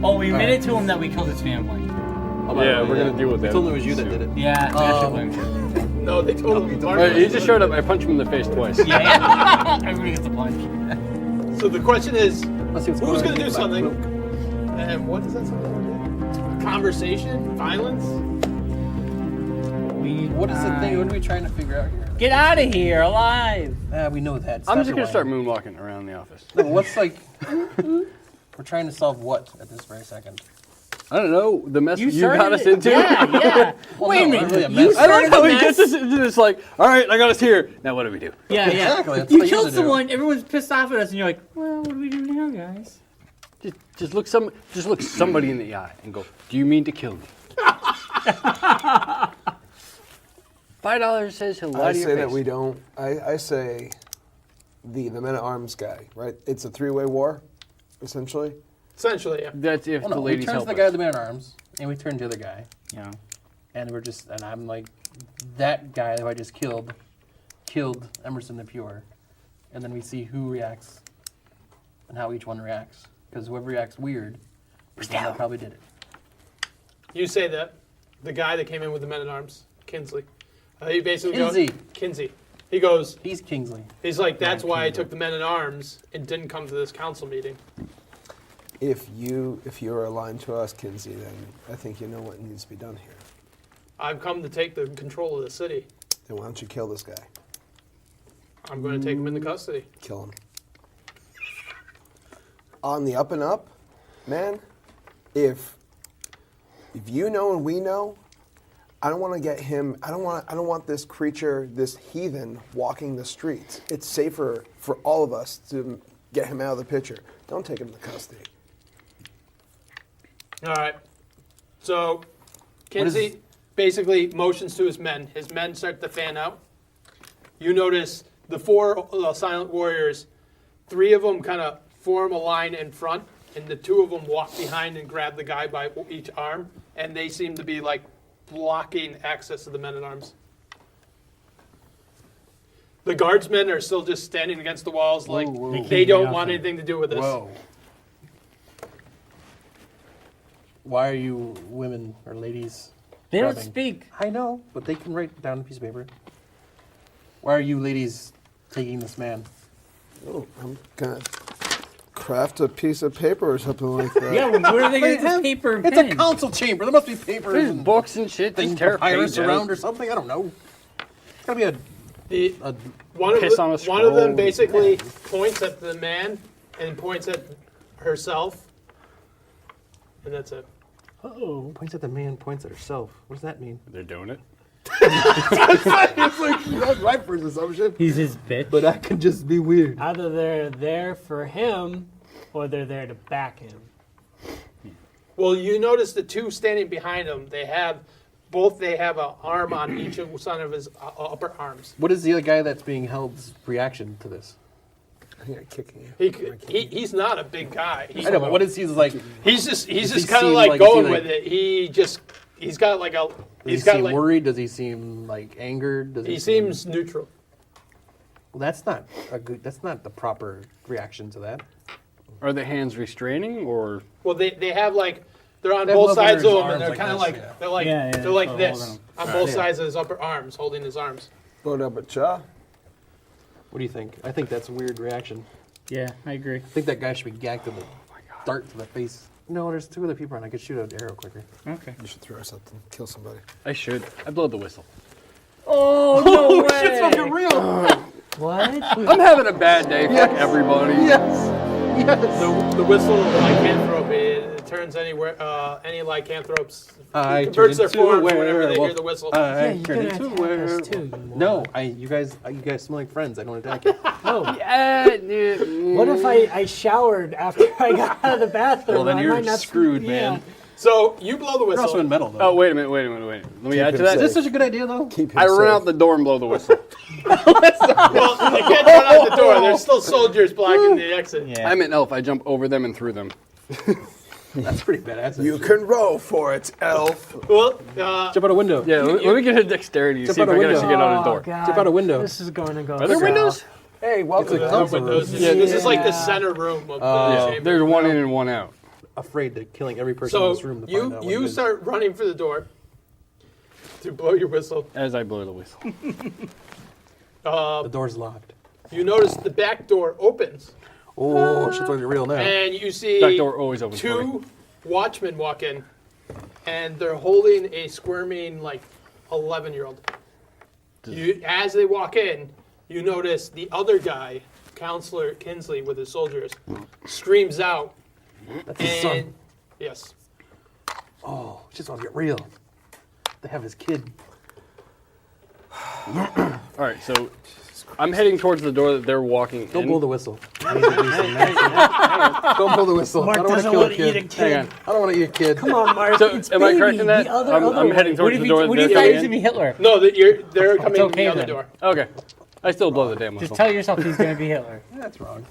Oh, we admitted to him that we killed his family. Yeah, we're gonna deal with I that. told him it was you that did it. Yeah, I should blame you. No, they told him. Alright, he just showed up. I punched him in the face twice. Yeah. Everybody gets a punch. So the question is, Let's see what's who's going going to on. do something? And what does that something do? Conversation? Violence? What is the thing? What are we trying to figure out here? Get out of here, alive. We know that. I'm just Stop gonna start lying. moonwalking around the office. No, but what's like? We're trying to solve what at this very second? I don't know the mess you started got us it. into. Yeah. Well, Wait a no, minute. not really a You mess. I like how he started gets the us into this. Like, all right, I got us here. Now what do we do? Yeah, Exactly, that's You what I killed used to do. someone, everyone's pissed off at us, and you're like, well, what do we do now, guys? Just look somebody in the eye and go, do you mean to kill me? $5 says he'll lie I to your say face. that we don't. I say the men at arms guy, right? It's a three-way war, essentially. Essentially, yeah. That's if Well, the no, we ladies turn to help the us. guy with the man at arms, and we turn to the other guy, Yeah. and I'm like, that guy who I just killed Emerson the Pure, and then we see who reacts and how each one reacts, because whoever reacts weird is the one that probably did it. You say that. The guy that came in with the men at arms, Kingsley. He basically Kinsey. goes, Kinsey. He goes, He's Kingsley. he's like, that's why I took the men at arms and didn't come to this council meeting. If you're aligned to us, Kinsey, then I think you know what needs to be done here. I've come to take the control of the city. Then why don't you kill this guy? I'm going to take him into custody. Kill him. On the up and up, man, if you know and we know, I don't want to get him. I don't want this creature, this heathen, walking the streets. It's safer for all of us to get him out of the picture. Don't take him to custody. All right. So, Kinsey basically motions to his men. His men start to fan out. You notice the four silent warriors, 3 of them kind of form a line in front, and the 2 of them walk behind and grab the guy by each arm, and they seem to be like blocking access to the men at arms. The guardsmen are still just standing against the walls like they don't want anything to do with this. Whoa. Why are you women or ladies? They don't grabbing? speak. I know, but they can write down a piece of paper. Why are you ladies taking this man? Oh, I'm gonna craft a piece of paper or something like that. Yeah, well, where are they going to get this paper and It's pen? a council chamber. There must be papers There's and books and shit. things, Just tear papyrus pages around out. or something. I don't know. It's gotta be a One of, Piss on a one of them scroll. basically points at the man and points at herself, and that's it. points at the man, points at herself. What does that mean? They're doing it. It's like that's my first assumption. He's his bitch. But that could just be weird. Either they're there for him or they're there to back him. Well, you notice the 2 standing behind him. They have both they have an arm on each side of his upper arms. What is the other guy that's being held's reaction to this? I think I'm kicking you. He's not a big guy. I know, but what is he like? He's just he kind of seem like like- going is he with it. He's got like a. Does he He's got seem like. worried? Does he seem like angered? Does He seem- seems neutral. Well, that's not a good. That's not the proper reaction to that. Are the hands restraining or? Well, they have like they're on They have both them sides under of his him, and they're arms kind of like like this, they're like Yeah, yeah, they're like so this holding 'em. on Right. both Yeah. sides of his upper arms, holding his arms. What do you think? I think that's a weird reaction. Yeah, I agree. I think that guy should be gagged to the dart to the face. No, there's 2 other people, and I could shoot an arrow quicker. Okay. You should throw something, kill somebody. I should. I blow the whistle. Oh, no way! Shit's fucking real. What? I'm having a bad day. Fuck everybody. Yes. The whistle lycanthrope it turns any lycanthropes I converts their turn into form a whenever they hear werewolf. the whistle. I you turn gotta into a attack us werewolf. too, you No, you guys smell like friends. I don't attack you. What if I showered after I got out of the bathroom? Well, then I you're might not screwed, yeah. man. So you blow the You're also whistle. in metal, though. Oh, wait a minute. Let me add to him that. Is this safe. such a good idea, though? Keep him I run safe. out the door and blow the whistle. Well, you can't run out the door. There's still soldiers blocking the exit. Yeah. I'm an elf. I jump over them and through them. That's pretty badass. You can roll for it, elf. Well, Jump out a window. Yeah, let me get a dexterity to Jump see if out I a can actually get out of the Oh, door. God. Jump out a window. This is going to go. Are there south. windows? Hey, welcome to console the windows. Yeah, This is like the center room of the chamber. There's one in and one out. Afraid to killing every person in So this room to find out. you start running for the door to blow your whistle. As I blow the whistle. The door's locked. You notice the back door opens, Oh, shit's going to be real now. and you see Back door always opens for me. 2 watchmen walk in, and they're holding a squirming, like, 11-year-old. As they walk in, you notice the other guy, Counselor Kingsley with his soldiers, screams out. That's his son. Yes. Oh, shit's going to get real. They have his kid. All right, so I'm heading towards the door that they're walking Don't in. blow the whistle. I need to do some nasty- Don't blow the whistle. Mark I don't want to doesn't kill a want to eat a kid. kid. Hang on. I don't want to eat a kid. Come on, Mark. So, it's am I baby. correct in that? The other I'm heading way. towards the door that What do they're you coming think? He's in. gonna be Hitler. No, they're coming in okay the other then. door. Okay. I still blow the damn Just whistle. tell yourself he's gonna be Hitler. That's wrong.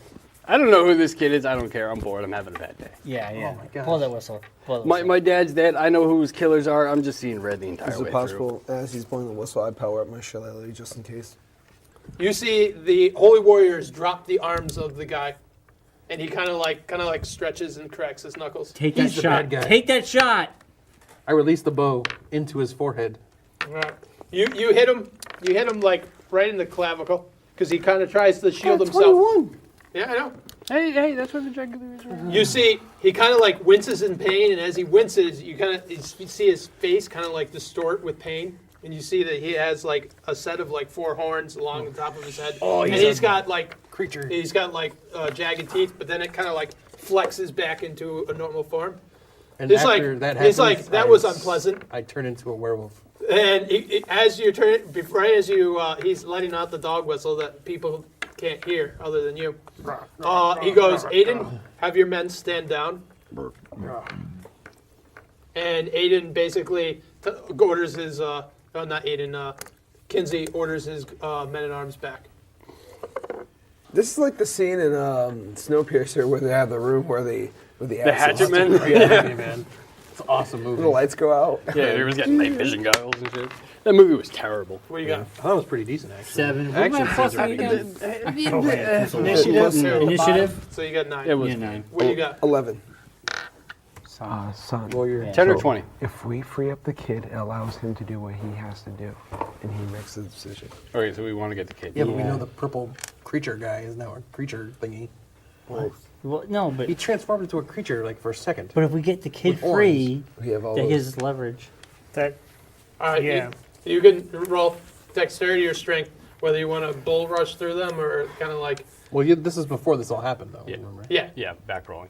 I don't know who this kid is. I don't care. I'm bored. I'm having a bad day. Yeah, yeah. my gosh. Blow that whistle. Blow the My, whistle. my dad's dead. I know who his killers are. I'm just seeing red the entire Is way it possible, as he's blowing the whistle, I power up my shillelagh just in case? You see the holy warriors drop the arms of the guy, and he kind of like stretches and cracks his knuckles. Take He's that the shot. bad guy. Take that shot. I release the bow into his forehead. Right. You hit him. You hit him like right in the clavicle because he kind of tries to shield himself. 21. Yeah, I know. Hey, that's what the jugular is. Right? You see, he kind of like winces in pain, and as he winces, you see his face kind of like distort with pain, and you see that he has like a set of like 4 horns along the top of his head, and he's got like Creature. he's got like jagged teeth, but then it kind of like flexes back into a normal form. And It's after like that it's like happens, that was unpleasant. I turn into a werewolf. And as you turn, right as you, he's letting out the dog whistle that people can't hear other than you. He goes, Aiden, have your men stand down. And Aiden basically orders his, not Aiden, Kingsley orders his men at arms back. This is like the scene in Snowpiercer where they have the room where the Hatchet Men? Yeah, man. It's an awesome movie. The lights go out. Yeah, everyone's got night vision goggles and shit. That movie was terrible. What do you got? I thought it was pretty decent, actually. 7. Action What am I plus scenes are again? Initiative. Initiative. So you got 9. It was Yeah, 9. What do you got? 11. Son, Well, you're 10 or 20. if we free up the kid, it allows him to do what he has to do. And he makes the decision. Okay, so we want to get the kid. Yeah, but we know the purple creature guy is now a creature thingy. Well, no, but He transformed into a creature like for a second. but if we get the kid With horns. free, We have all that those. gives us leverage. All right, Yeah. you can roll dexterity or strength, whether you want to bull rush through them or kind of like, Well, this is before this all happened, though. Yeah. Remember? yeah. Yeah, back rolling.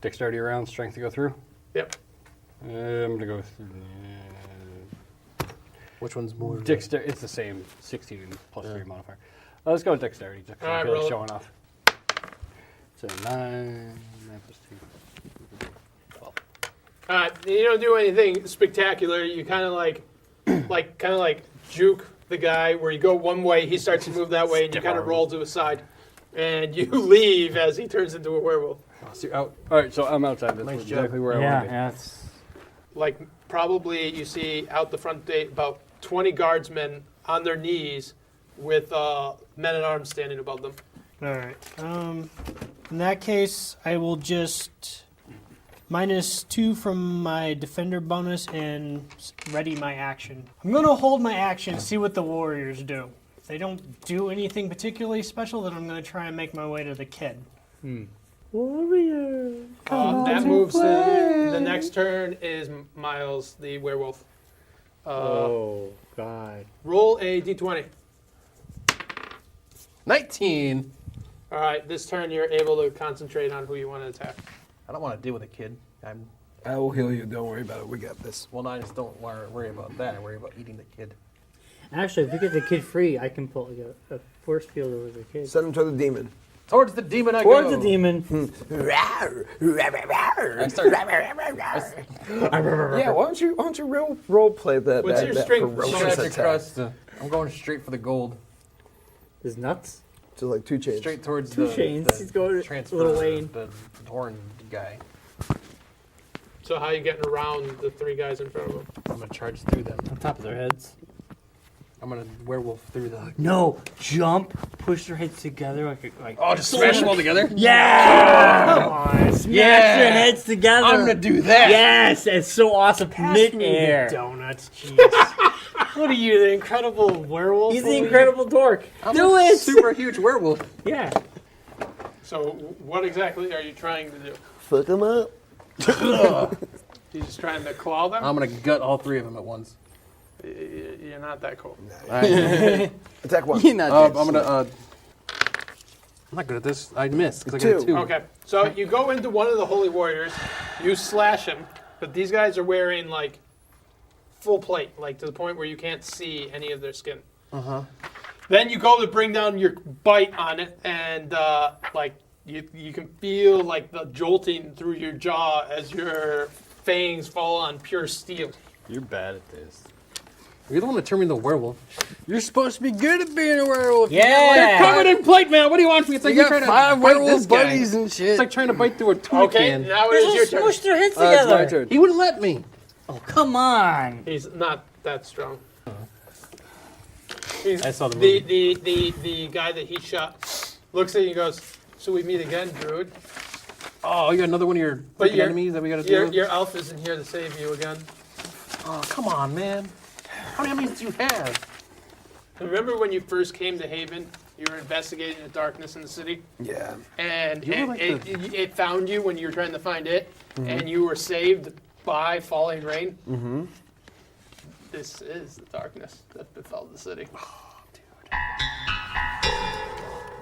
Dexterity around, strength to go through. Yep. I'm gonna go with Which one's more? dexterity. It's the same, 16 plus 3 modifier. Let's go with dexterity. Just 'cause All I right, feel like roll it. showing off. So 9 plus 2, 12. You don't do anything spectacular. You kind of like juke the guy where you go one way, he starts to move that way, and you kind of roll to his side, and you leave as he turns into a werewolf. So you're out. All right, so I'm outside. That's Nice exactly where I Yeah, want to be. yeah. It's, Like probably you see out the front gate about 20 guardsmen on their knees with men at arms standing above them. All right. In that case, I will just -2 from my defender bonus and ready my action. I'm going to hold my action, see what the warriors do. If they don't do anything particularly special, then I'm going to try and make my way to the kid. warrior. That moves to the next turn is Miles, the werewolf. Oh, God. Roll a d20. 19. All right, this turn you're able to concentrate on who you want to attack. I don't want to deal with a kid. I will heal you. Don't worry about it. We got this. Well, no, I just don't worry about that. I worry about eating the kid. Actually, if you get the kid free, I can pull like a force field over the kid. Send him to the demon. Towards the demon I Towards go. the demon. I start. Yeah, why don't you role play that? What's that, your that strength? ferocious Magic attack. crust. I'm going straight for the gold. His nuts. So like 2 chains. Straight towards Two the chains. the He's going transfer, Little Wayne. the horn guy. So how are you getting around the 3 guys in front of him? I'm gonna charge through them. On top of their heads. I'm gonna werewolf through them. No, jump, push their heads together like. Oh, just smash them all together? Yeah! Come on, smash their heads together. I'm gonna do that. Yes, it's so awesome. Mid-air. Donuts, jeez. What are you, the incredible werewolf? He's the incredible dork. Do a it. super huge werewolf. Yeah. So what exactly are you trying to do? Fuck him up. You just trying to claw them? I'm gonna gut all 3 of them at once. You're not that cool. Attack 1. You're not I'm that gonna. I'm not good at this. I missed because I got a 2. Okay, so you go into one of the holy warriors, you slash him, but these guys are wearing like full plate, like to the point where you can't see any of their skin. Then you go to bring down your bite on it, and like you can feel like the jolting through your jaw as your fangs fall on pure steel. You're bad at this. You're the one that turned me into a werewolf. You're supposed to be good at being a werewolf. Yeah. You're covered in plate, man. What do you want from me? It's like You you're got trying to 5 bite werewolf this guy. buddies and shit. It's like trying to bite through a tuna Okay, can. now it They is your just turn. smush their heads It's my together. turn. He wouldn't let me. Oh, come on. He's not that strong. I saw the the guy that he shot looks at you and goes, "So we meet again, Druid." Oh, you got another one of your freaking enemies that we got to deal with? Your elf isn't here to save you again. Oh, come on, man. How many enemies do you have? Remember when you first came to Haven? You were investigating the darkness in the city, Yeah. and You were like it found you when you were trying to find it, and you were saved by falling rain. Mm-hmm. This is the darkness that befell the city.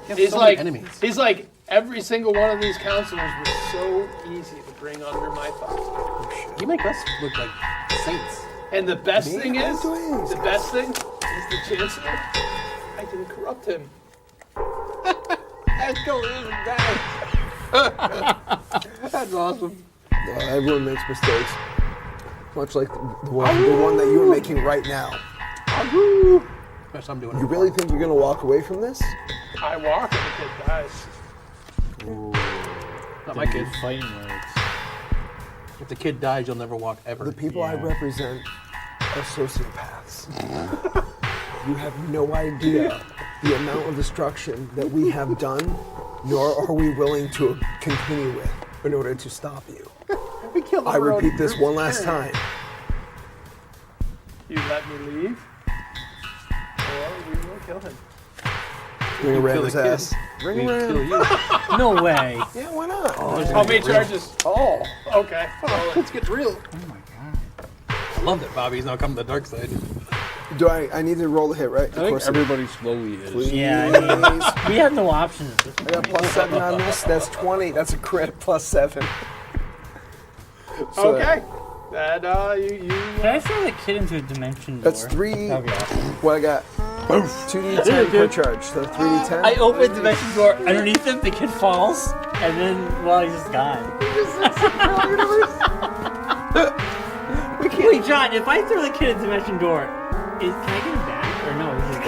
You have He's so like, many enemies. he's like, every single one of these counselors was so easy to bring under my thumb. You make us look like saints. And the best thing I'm is, doing this. the best thing is the chancellor. I can corrupt him. Let's go even better. That's awesome. Everyone makes mistakes. Much like the one that you're making right now. That's what I'm doing. You really think you're going to walk away from this? I walk and the kid dies. Not my kid. Fighting words. If the kid dies, you'll never walk ever. The people I represent are sociopaths. You have no idea the amount of destruction that we have done, nor are we willing to continue with in order to stop you. We killed I repeat this one last time. You let me leave, or we will kill him. Ring around kill his the kid. ass. Ring We around. kill you. No way. Yeah, why not? How many charges? Oh. Okay. Let's get real. Oh my god. I love that Bobby's now come to the dark side. Do I need to roll the hit, right? I think everybody slowly is. Please. Yeah, I mean, we have no options. I got +7 on this. That's 20. That's a crit +7. So Okay. That you. Can I throw the kid into a dimension door? That's 3. That'd be awesome. What I got? 2d10 per charge. So 3d10. I open the dimension door underneath him, the kid falls, and then, well, he's just gone. Wait, John, if I throw the kid at the dimension door, can I get him back? Or no? He's just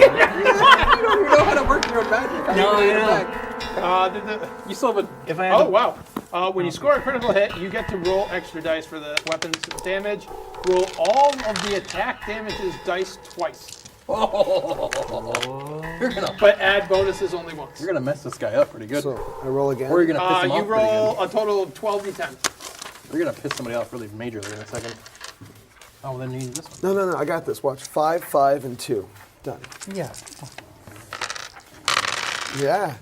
You don't even know how to work your own magic. How No, do you get it I back? You still have a. If I had Oh to- wow! When you score a critical hit, you get to roll extra dice for the weapon's damage. Roll all of the attack damages dice twice, but add bonuses only once. You're gonna mess this guy up pretty good. So I roll again. Or you're gonna piss him You off pretty roll good. a total of 12d10. You're gonna piss somebody off really majorly in a second. Oh, then you need this one. No, I got this. Watch. 5, 5, and 2. Done. Yeah. Yeah.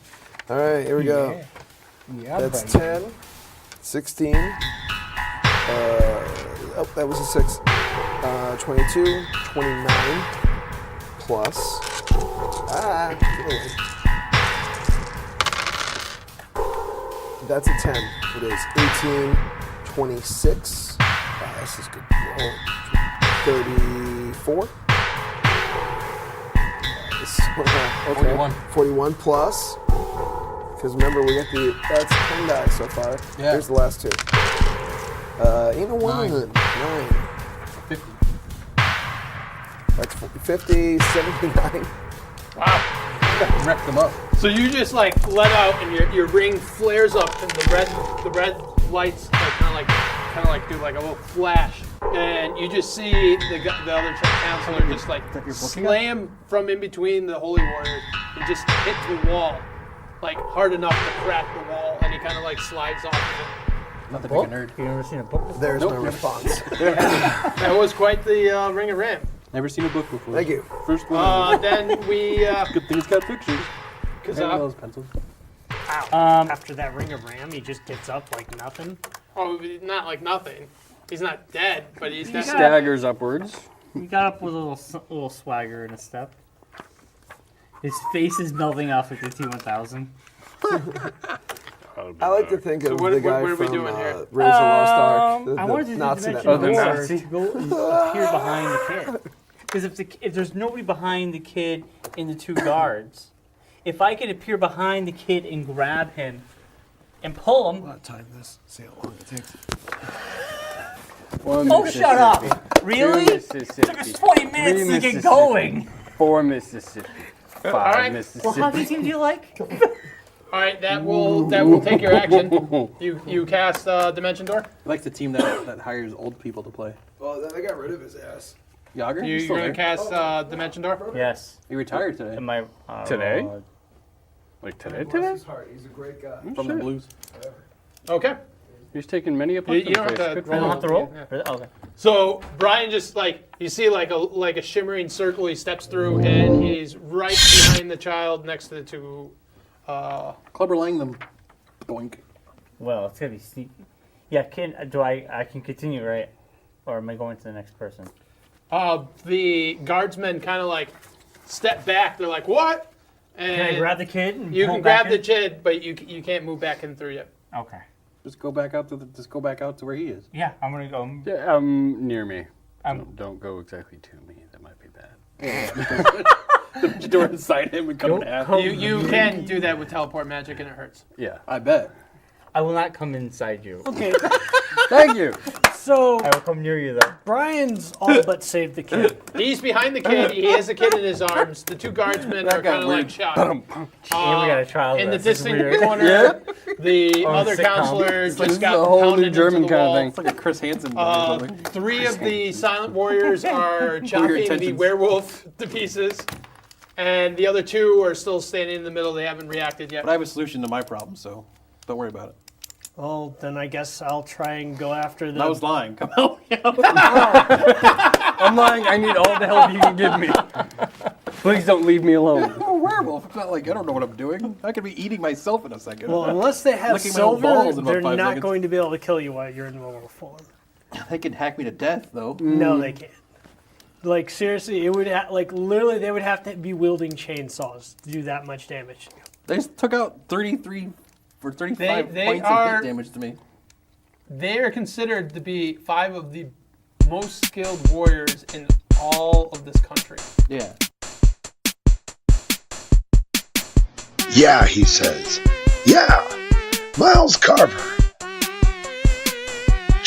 All right, here we go. Yeah, That's buddy. 10, 16. Oh, that was a 6. 22, 29, plus. That's a 10. It is 18, 26. This is good. 34. Okay. 41. 41 plus. Because remember, we got that's 10 dice so far. Yeah. Here's the last 2. Ain't a 1. 9. 50. That's 50, 79. Wow! Wreck them up. So you just like let out, and your ring flares up, and the red lights kind of like do like a little flash, and you just see the other counselor just like slam from in between the holy warriors and just hit the wall, like hard enough to crack the wall, and he kind of like slides off of it. Not the big nerd. You ever seen a book before? There's my response. That was quite the Ring of Ram. Never seen a book before. Thank you. First one. Then we Good thing it's got pictures. Kazaa. Those pencils. After that ring of ram, he just gets up like nothing. Oh, not like nothing. He's not dead, but he's dead. Staggers upwards. He got up with a little swagger in a step. His face is melting off like the T-1000. I like to think of what- the guy what are we from doing here? Raise the Lost Ark. I wanted to Nazi mention that the moves. Nazi. to go and appear behind the kid. Because if there's nobody behind the kid and the 2 guards, if I could appear behind the kid and grab him and pull him. Time this. See how long it takes. Oh, shut up! Really? It took us 20 minutes to get going. 4 Mississippi. 5 right. Mississippi. What hockey team do you like? All right, that will take your action. You cast Dimension Door. I like the team that hires old people to play. Well, then I got rid of his ass. Yager? You're still gonna there? cast Dimension Door. Yes. He retired today. Am I Today? Like today? Bless his heart. He's a great guy. From the Blues. Okay. He's taken many a You don't have to Good for I don't him. have to roll? Yeah. Okay. So Bryon just you see like a shimmering circle he steps through, and he's right behind the child next to the 2. Clubber Lang them. Boink. Well, it's gonna be sneaky. Yeah, I can continue, right? Or am I going to the next person? The guardsmen kind of like step back. They're like, "What?" And Can I grab the kid? And you pull can him back grab the in? kid, but you can't move back in through yet. Okay. Just go back out to where he is. Yeah, I'm gonna go. Yeah, near me. I'm- Don't go exactly to me. That might be bad. The door inside him and come in half. You can do that with teleport magic, and it hurts. Yeah. I bet. I will not come inside you. Okay, Thank you. so I will come near you though. Brian's all but saved the kid. He's behind the kid. He has a kid in his arms. The 2 guardsmen are kind of like shocked. And we got a child. In the This is distant weird. corner, the Oh, other sitcom. counselor This just is got a whole pounded new into German the kind of wall. thing. It's like a Chris Hansen movie or something. 3 of the silent warriors are chopping the intentions. werewolf to pieces, and the other 2 are still standing in the middle. They haven't reacted yet. But I have a solution to my problem, so don't worry about it. Well, then I guess I'll try and go after the. I was lying. Come help me out. I'm lying. I need all the help you can give me. Please don't leave me alone. I'm a werewolf. It's not like I don't know what I'm doing. I could be eating myself in a second. Well, unless they have Licking my own silver, balls in about they're 5 not seconds. going to be able to kill you while you're in werewolf form. They can hack me to death, though. No, they can't. Like seriously, it would literally they would have to be wielding chainsaws to do that much damage. They just took out 33 or 35 They points are- of hit damage to me. They are considered to be 5 of the most skilled warriors in all of this country. Yeah. Yeah, he says. Yeah, Miles Carver.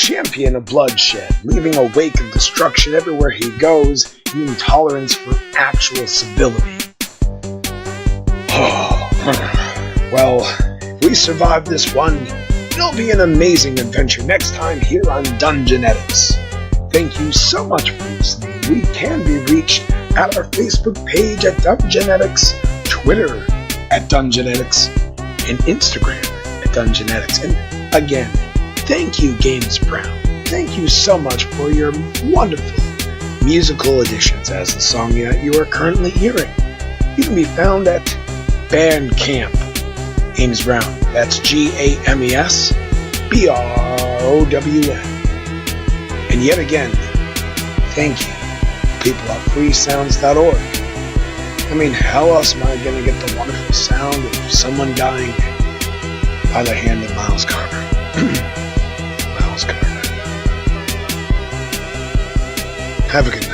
champion of bloodshed, leaving a wake of destruction everywhere he goes, and intolerance for actual civility. Well, if we survive this one, it'll be an amazing adventure next time here on Dungeonetics. Thank you so much for listening. We can be reached at our Facebook page at Dungeonetics, Twitter at Dungeonetics, and Instagram at Dungeonetics. And again, thank you, Games Brown. Thank you so much for your wonderful musical additions as the song that you are currently hearing. You can be found at Bandcamp. Games Brown. That's GAMES BROWN. And yet again, thank you, people at freesounds.org. I mean, how else am I going to get the wonderful sound of someone dying by the hand of Miles Carver? Miles Carver. Have a good night.